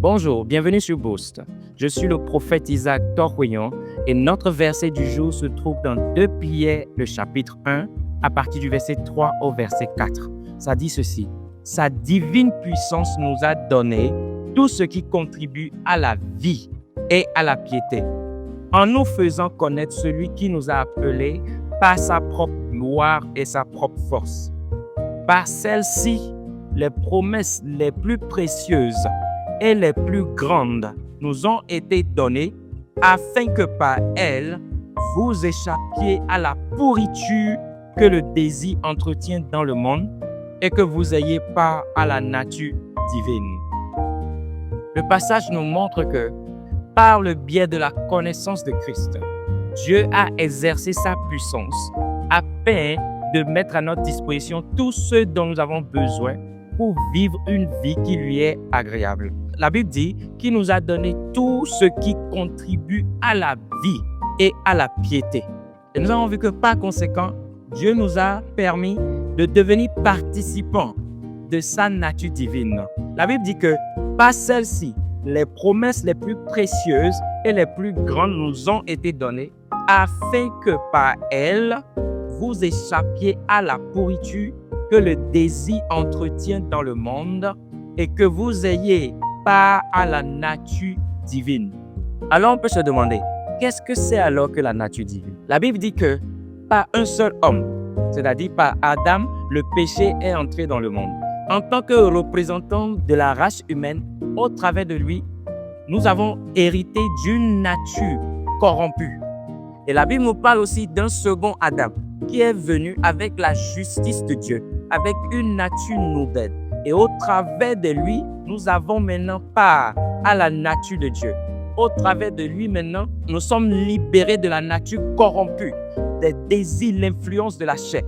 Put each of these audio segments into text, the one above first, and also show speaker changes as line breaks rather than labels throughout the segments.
Bonjour, bienvenue sur Boost. Je suis le prophète Isaac Torquayon et notre verset du jour se trouve dans 2 Pierre, le chapitre 1, à partir du verset 3 au verset 4. Ça dit ceci: Sa divine puissance nous a donné tout ce qui contribue à la vie et à la piété, en nous faisant connaître celui qui nous a appelés par sa propre gloire et sa propre force. Par celle-ci, les promesses les plus précieuses et les plus grandes nous ont été données afin que par elles, vous échappiez à la pourriture que le désir entretient dans le monde et que vous ayez part à la nature divine. Le passage nous montre que, par le biais de la connaissance de Christ, Dieu a exercé sa puissance afin de mettre à notre disposition tout ce dont nous avons besoin pour vivre une vie qui lui est agréable. La Bible dit qu'il nous a donné tout ce qui contribue à la vie et à la piété. Et nous avons vu que par conséquent, Dieu nous a permis de devenir participants de sa nature divine. La Bible dit que par celle-ci, les promesses les plus précieuses et les plus grandes nous ont été données afin que par elles, vous échappiez à la pourriture que le désir entretient dans le monde et que vous ayez part à la nature divine. Alors on peut se demander, qu'est-ce que c'est alors que la nature divine? La Bible dit que par un seul homme, c'est-à-dire par Adam, le péché est entré dans le monde. En tant que représentant de la race humaine, au travers de lui, nous avons hérité d'une nature corrompue. Et la Bible nous parle aussi d'un second Adam qui est venu avec la justice de Dieu, avec une nature nouvelle. Et au travers de lui, nous avons maintenant part à la nature de Dieu. Au travers de lui maintenant, nous sommes libérés de la nature corrompue, des désirs, l'influence de la chair.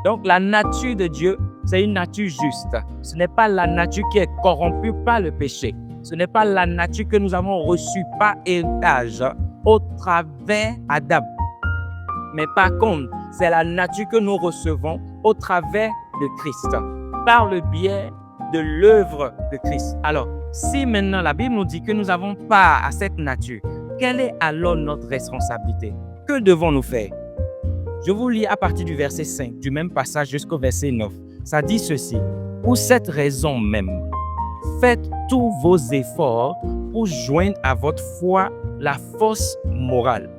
Donc la nature de Dieu, c'est une nature juste. Ce n'est pas la nature qui est corrompue par le péché. Ce n'est pas la nature que nous avons reçue par héritage au travers Adam. Mais par contre, c'est la nature que nous recevons au travers de Christ, par le biais de l'œuvre de Christ. Alors, si maintenant la Bible nous dit que nous avons part à cette nature, quelle est alors notre responsabilité? Que devons-nous faire? Je vous lis à partir du verset 5, du même passage jusqu'au verset 9. Ça dit ceci: Pour cette raison même, faites tous vos efforts pour joindre à votre foi la force morale.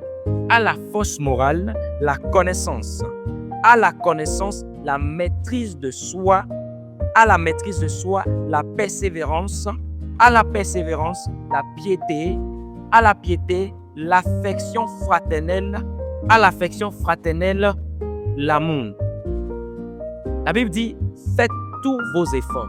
À la force morale, la connaissance. À la connaissance, la maîtrise de soi. À la maîtrise de soi, la persévérance. À la persévérance, la piété. À la piété, l'affection fraternelle. À l'affection fraternelle, l'amour. La Bible dit, faites tous vos efforts.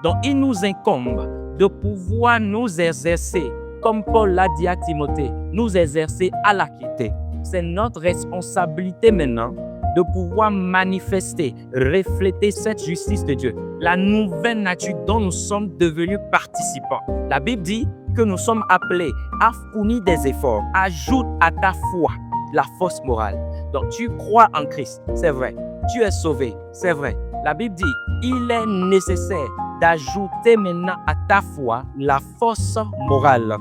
Donc, il nous incombe de pouvoir nous exercer, comme Paul l'a dit à Timothée, nous exercer à la piété. C'est notre responsabilité maintenant de pouvoir manifester, refléter cette justice de Dieu, la nouvelle nature dont nous sommes devenus participants. La Bible dit que nous sommes appelés à fournir des efforts. Ajoute à ta foi la force morale. Donc tu crois en Christ, c'est vrai. Tu es sauvé, c'est vrai. La Bible dit, il est nécessaire d'ajouter maintenant à ta foi la force morale.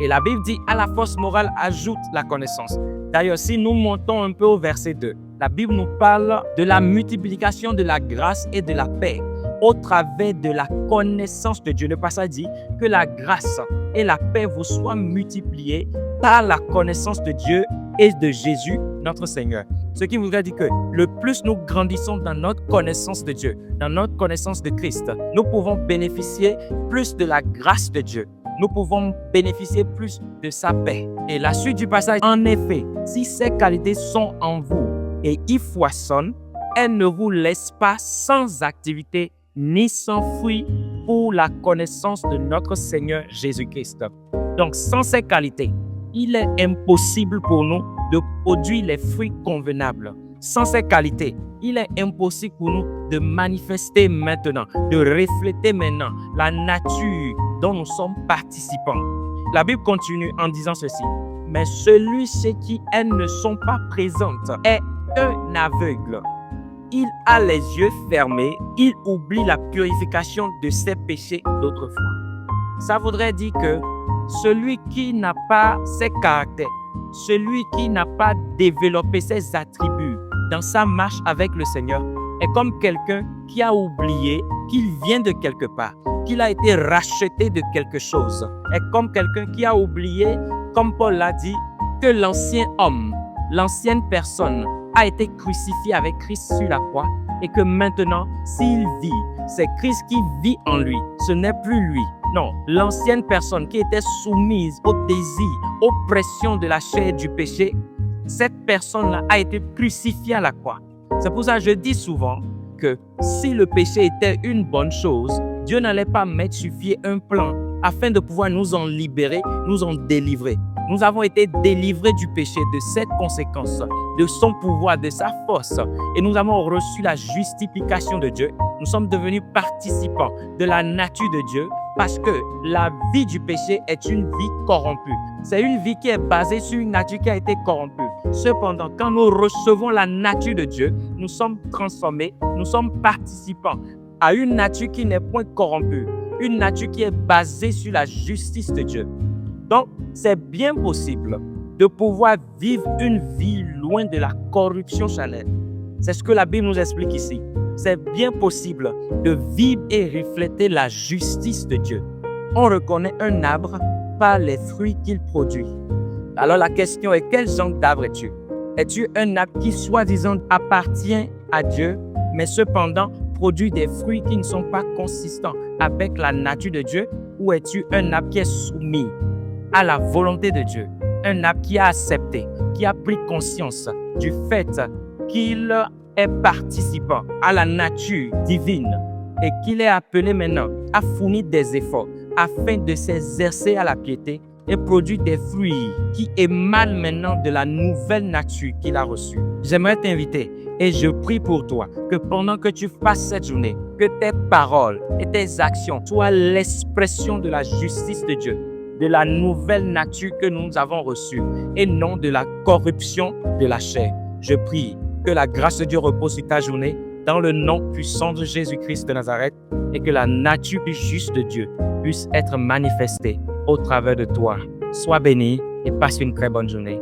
Et la Bible dit, à la force morale, ajoute la connaissance. D'ailleurs, si nous montons un peu au verset 2, la Bible nous parle de la multiplication de la grâce et de la paix au travers de la connaissance de Dieu. Le passage dit que la grâce et la paix vous soient multipliées par la connaissance de Dieu et de Jésus, notre Seigneur. Ce qui voudrait dire que le plus nous grandissons dans notre connaissance de Dieu, dans notre connaissance de Christ, nous pouvons bénéficier plus de la grâce de Dieu. Nous pouvons bénéficier plus de sa paix. Et la suite du passage, en effet, si ces qualités sont en vous et y foisonnent, elles ne vous laissent pas sans activité ni sans fruit pour la connaissance de notre Seigneur Jésus-Christ. Donc, sans ces qualités, il est impossible pour nous de produire les fruits convenables. Sans ces qualités, il est impossible pour nous de manifester maintenant, de refléter maintenant la nature dont nous sommes participants. La Bible continue en disant ceci: mais celui chez qui elles ne sont pas présentes est un aveugle. Il a les yeux fermés, il oublie la purification de ses péchés d'autrefois. Ça voudrait dire que celui qui n'a pas ses caractères, celui qui n'a pas développé ses attributs dans sa marche avec le Seigneur est comme quelqu'un qui a oublié qu'il vient de quelque part, qu'il a été racheté de quelque chose. Est comme quelqu'un qui a oublié, comme Paul l'a dit, que l'ancien homme, l'ancienne personne a été crucifié avec Christ sur la croix et que maintenant, s'il vit, c'est Christ qui vit en lui. Ce n'est plus lui. Non, l'ancienne personne qui était soumise au désir, aux pressions de la chair et du péché, cette personne-là a été crucifiée à la croix. C'est pour ça que je dis souvent que si le péché était une bonne chose, Dieu n'allait pas mettre sur pied un plan afin de pouvoir nous en libérer, nous en délivrer. Nous avons été délivrés du péché, de cette conséquence, de son pouvoir, de sa force. Et nous avons reçu la justification de Dieu. Nous sommes devenus participants de la nature de Dieu parce que la vie du péché est une vie corrompue. C'est une vie qui est basée sur une nature qui a été corrompue. Cependant, quand nous recevons la nature de Dieu, nous sommes transformés, nous sommes participants à une nature qui n'est point corrompue, une nature qui est basée sur la justice de Dieu. Donc, c'est bien possible de pouvoir vivre une vie loin de la corruption charnelle. C'est ce que la Bible nous explique ici. C'est bien possible de vivre et refléter la justice de Dieu. On reconnaît un arbre par les fruits qu'il produit. Alors la question est, quel genre d'arbre es-tu? Es-tu un arbre qui, soi-disant, appartient à Dieu, mais cependant produit des fruits qui ne sont pas consistants avec la nature de Dieu? Ou es-tu un arbre qui est soumis à la volonté de Dieu? Un arbre qui a accepté, qui a pris conscience du fait qu'il est participant à la nature divine et qu'il est appelé maintenant à fournir des efforts afin de s'exercer à la piété et produire des fruits qui émanent maintenant de la nouvelle nature qu'il a reçue. J'aimerais t'inviter et je prie pour toi que pendant que tu fasses cette journée, que tes paroles et tes actions soient l'expression de la justice de Dieu, de la nouvelle nature que nous avons reçue et non de la corruption de la chair. Je prie que la grâce de Dieu repose sur ta journée dans le nom puissant de Jésus-Christ de Nazareth et que la nature juste de Dieu puisse être manifestée au travers de toi. Sois béni et passe une très bonne journée.